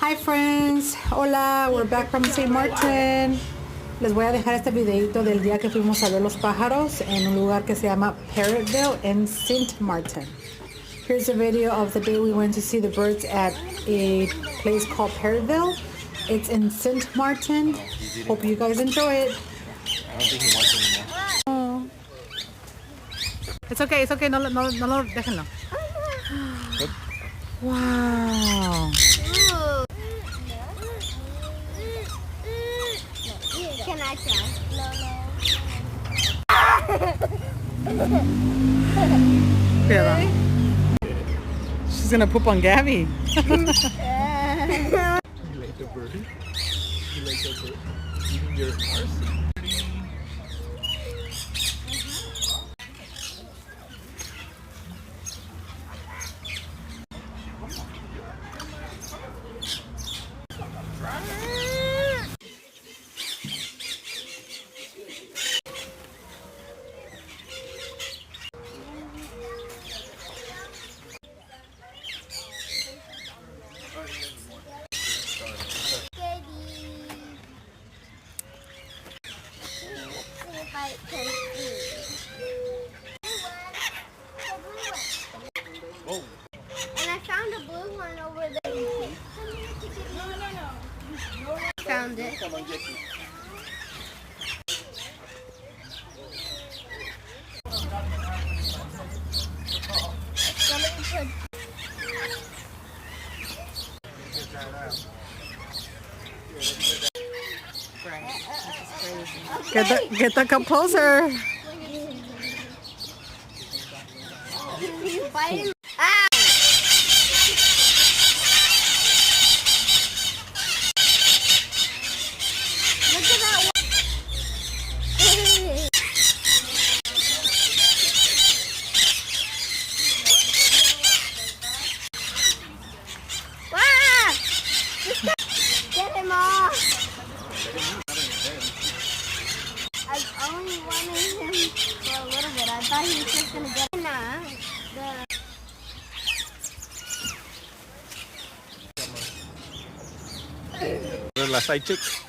Hi friends, hola, we're back from St. Martin. Les voy a dejar este videito del día que fuimos a ver los pájaros en un lugar que se llama Parotte Ville in St. Martin. Here's a video of the day we went to see the birds at a place called Parotte Ville. It's in St. Martin. Hope you guys enjoy it. I don't think he wants it anymore. Oh. It's okay, no déjenlo. Wow. Can I try? Cuidado. She's gonna poop on Gabby. You like the bird? You like the bird? Eating your horse? Oh. And I found a blue one over there. No. Found it. Come on, get me. Get the cup closer. He's biting. Ah! Look at that one. Ah! Get him off. I only wanted him for a little bit. I thought he was just gonna get him. Las hay chicks.